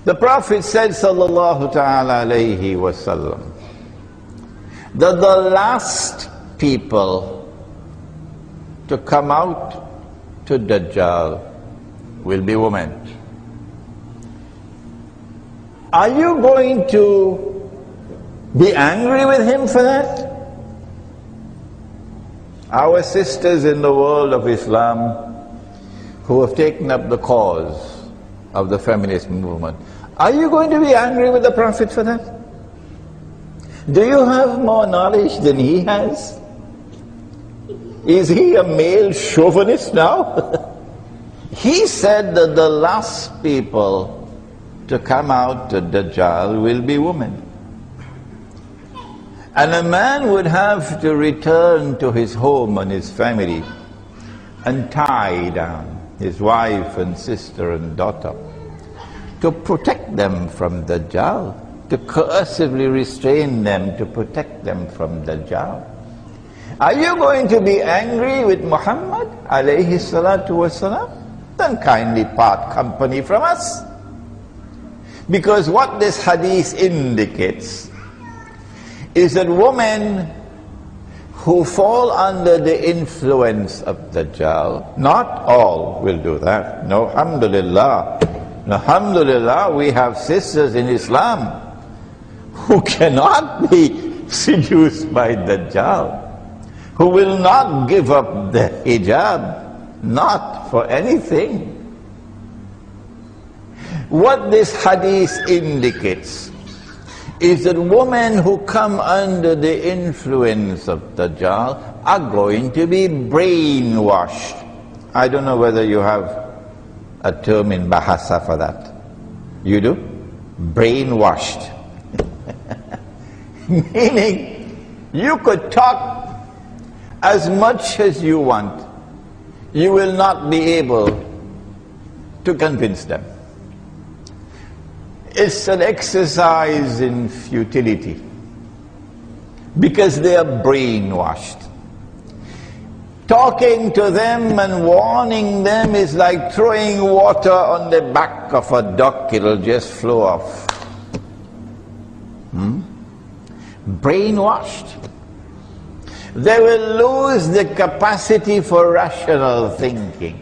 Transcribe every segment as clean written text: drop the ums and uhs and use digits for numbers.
The Prophet said, sallallahu ta'ala alayhi wasallam, that the last people to come out to Dajjal will be women. Are you going to be angry with him for that? Our sisters in the world of Islam who have taken up the cause of the feminist movement, are you going to be angry with the Prophet for that? Do you have more knowledge than he has? Is he a male chauvinist now? He said that the last people to come out to Dajjal will be women. And a man would have to return to his home and his family and tie down his wife and sister and daughter to protect them from Dajjal, to coercively restrain them, to protect them from Dajjal. Are you going to be angry with Muhammad alayhi salatu wasalam? Then kindly part company from us. Because what this hadith indicates is that women who fall under the influence of Dajjal, not all will do that. No, alhamdulillah. Alhamdulillah, we have sisters in Islam who cannot be seduced by Dajjal, who will not give up the hijab, not for anything. What this hadith indicates is that women who come under the influence of Dajjal are going to be brainwashed. I don't know whether you have a term in Bahasa for that. You do? Brainwashed. Meaning, you could talk as much as you want. You will not be able to convince them. It's an exercise in futility because they are brainwashed. Talking to them and warning them is like throwing water on the back of a duck, it'll just flow off. Brainwashed. They will lose the capacity for rational thinking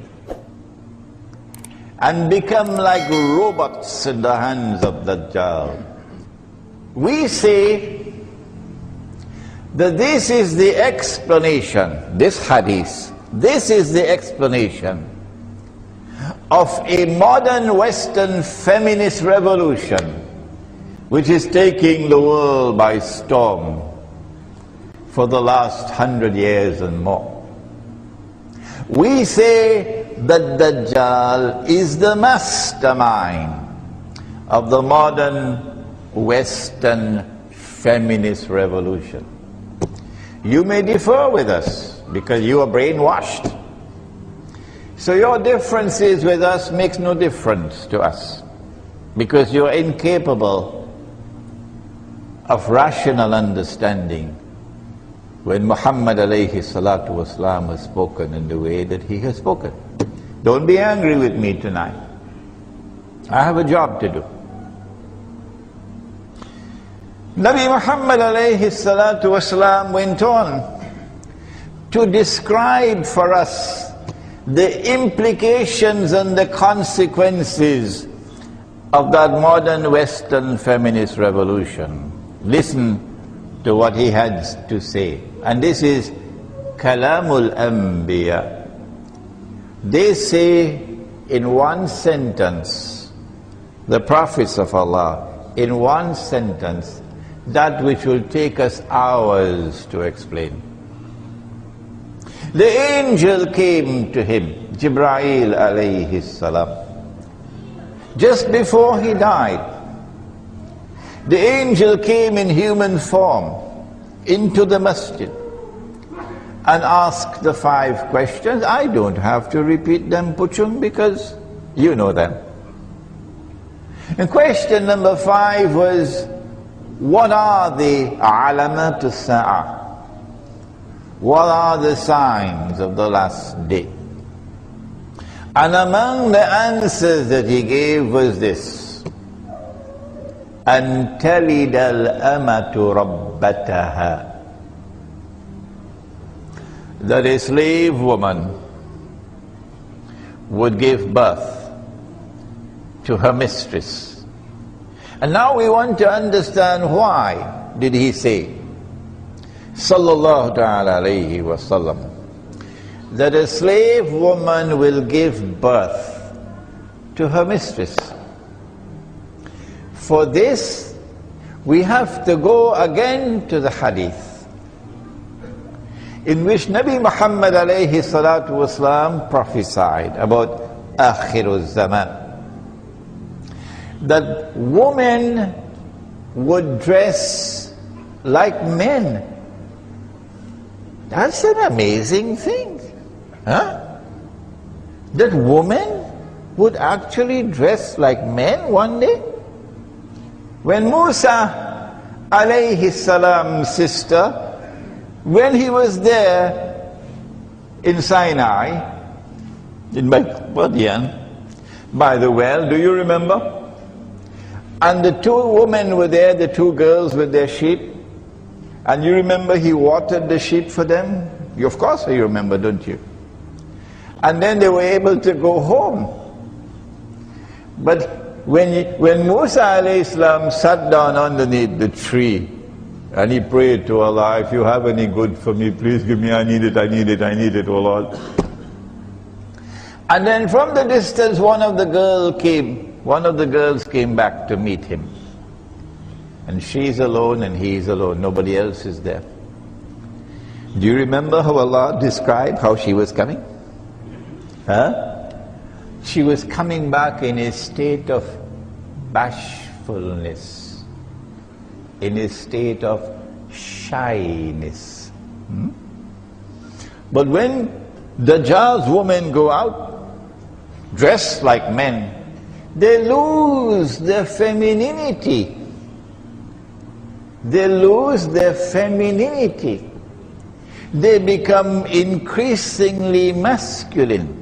and become like robots in the hands of Dajjal. We say that this is the explanation, this hadith, this is the explanation of a modern Western feminist revolution which is taking the world by storm for the last 100 years and more. We say that Dajjal is the mastermind of the modern Western feminist revolution. You may differ with us because you are brainwashed. So your differences with us makes no difference to us because you're incapable of rational understanding when Muhammad alayhi salatu wasalam has spoken in the way that he has spoken. Don't be angry with me tonight. I have a job to do. Nabi Muhammad alayhi salatu wasalam went on to describe for us the implications and the consequences of that modern Western feminist revolution. Listen to what he had to say. And this is Kalamul Anbiya. They say in one sentence, the prophets of Allah, in one sentence, that which will take us hours to explain. The angel came to him, Jibreel alayhi salam, just before he died. The angel came in human form into the masjid and asked the 5 questions. I don't have to repeat them, Puchung, because you know them. And question number 5 was, what are the alamat as-sa'ah? What are the signs of the last day? And among the answers that he gave was this: أن تلد الأمة ربتها. That a slave woman would give birth to her mistress. And now we want to understand why did he say, sallallahu ta'ala alayhi wa sallam, that a slave woman will give birth to her mistress. For this, we have to go again to the hadith in which Nabi Muhammad alayhi salatu wasalam prophesied about Akhirul Zaman, that women would dress like men. That's an amazing thing, huh? That women would actually dress like men one day. When Musa alayhi salam's sister, when he was there in Sinai, in Madian, by the well, do you remember? And the two women were there, the two girls with their sheep. And you remember he watered the sheep for them? You, of course you remember, don't you? And then they were able to go home. But when Musa alayhi salam sat down underneath the tree and he prayed to Allah, if you have any good for me, please give me, I need it, oh Lord. And then from the distance one of the girls came back to meet him. And she's alone and he's alone, nobody else is there. Do you remember how Allah described how she was coming? Huh? She was coming back in a state of bashfulness, in a state of shyness. But when Dajjal's women go out, dressed like men, they lose their femininity. They lose their femininity. They become increasingly masculine.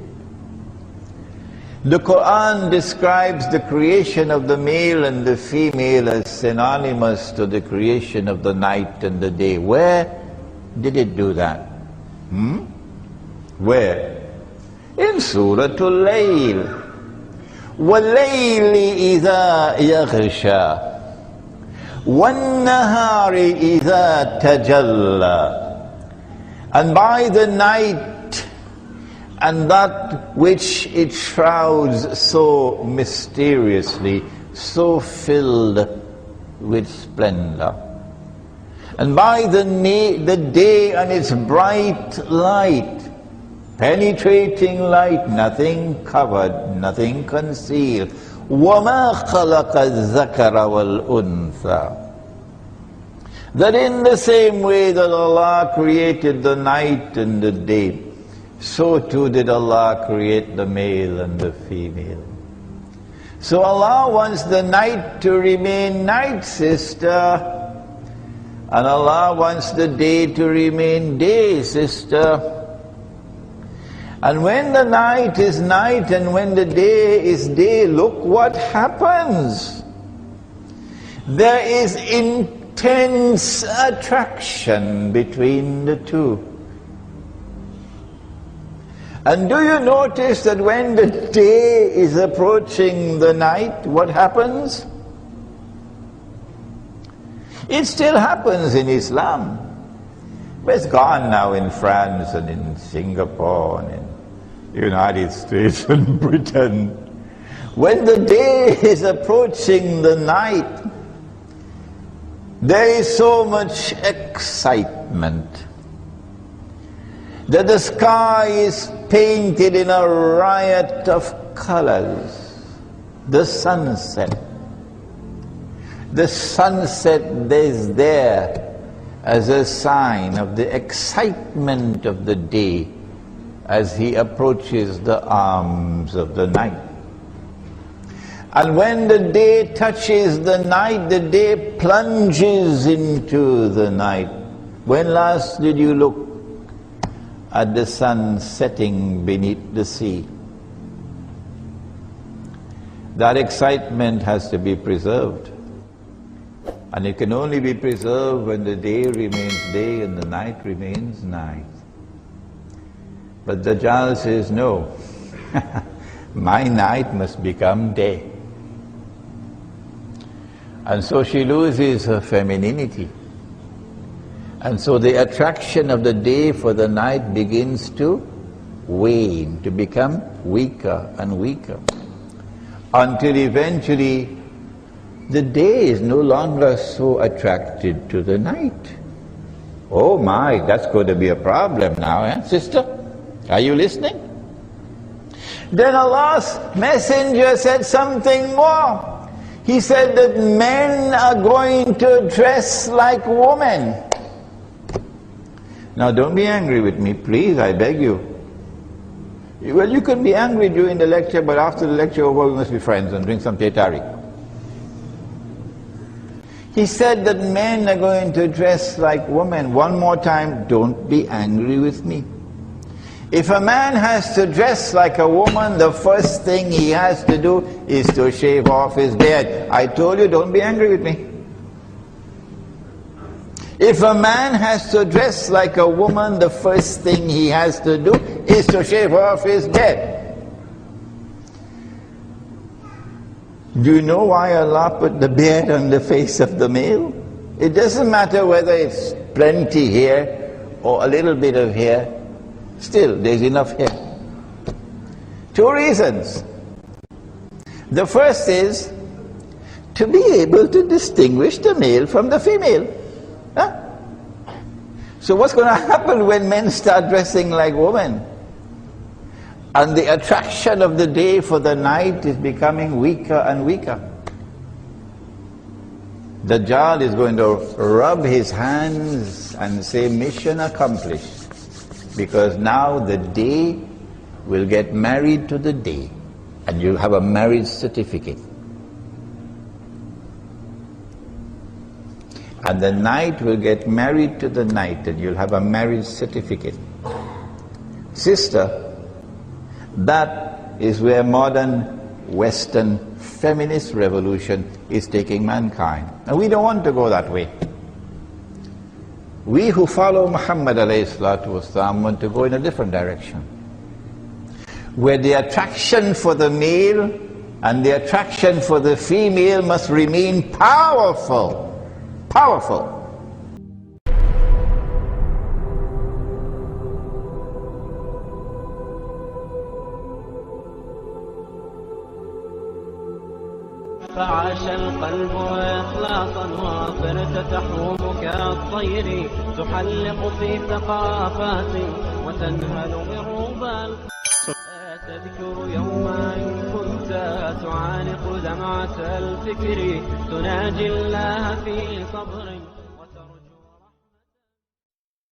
The Quran describes the creation of the male and the female as synonymous to the creation of the night and the day. Where did it do that? Where? In Surah Al-Layl. وَاللَّيْلِ إِذَا يَغْشَى وَالنَّهَارِ إِذَا تَجَلَّى. And by the night and that which it shrouds so mysteriously, so filled with splendor. And by the day and its bright light, penetrating light, nothing covered, nothing concealed. وَمَا خَلَقَ الذَّكَرَ وَالْأُنثَى. That in the same way that Allah created the night and the day, so too did Allah create the male and the female. So Allah wants the night to remain night, sister, and Allah wants the day to remain day, sister. And when the night is night and when the day is day, look what happens. There is intense attraction between the two. And do you notice that when the day is approaching the night, what happens? It still happens in Islam. But it's gone now in France and in Singapore and in the United States and Britain. When the day is approaching the night, there is so much excitement that the sky is painted in a riot of colors. The sunset is there as a sign of the excitement of the day as he approaches the arms of the night. And when the day touches the night, the day plunges into the night. When last did you look at the sun setting beneath the sea? That excitement has to be preserved. And it can only be preserved when the day remains day and the night remains night. But Dajjal says, no, my night must become day. And so she loses her femininity. And so the attraction of the day for the night begins to wane, to become weaker and weaker, until eventually the day is no longer so attracted to the night. Oh my, that's going to be a problem now, eh, sister? Are you listening? Then Allah's messenger said something more. He said that men are going to dress like women. Now don't be angry with me, please, I beg you. Well, you can be angry during the lecture, but after the lecture over, we must be friends and drink some tetari. He said that men are going to dress like women. One more time, don't be angry with me. If a man has to dress like a woman, the first thing he has to do is to shave off his beard. I told you, don't be angry with me. If a man has to dress like a woman, the first thing he has to do is to shave off his beard. Do you know why Allah put the beard on the face of the male? It doesn't matter whether it's plenty hair or a little bit of hair, still there's enough hair. Two reasons. The first is to be able to distinguish the male from the female. Huh? So what's going to happen when men start dressing like women? And the attraction of the day for the night is becoming weaker and weaker. Dajjal is going to rub his hands and say, mission accomplished. Because now the day will get married to the day, and you'll have a marriage certificate. And the night will get married to the night, and you'll have a marriage certificate. Sister, that is where modern Western feminist revolution is taking mankind. And we don't want to go that way. We who follow Muhammad ﷺ want to go in a different direction, where the attraction for the male and the attraction for the female must remain powerful. Powerful. فعاش القلب إخلاصا وصرت تحوم كالطير تحلق في ثقافات وتنهل من ربال. تذكر يوما كنت تعانق دمعة الفكر تناجي الله في صبر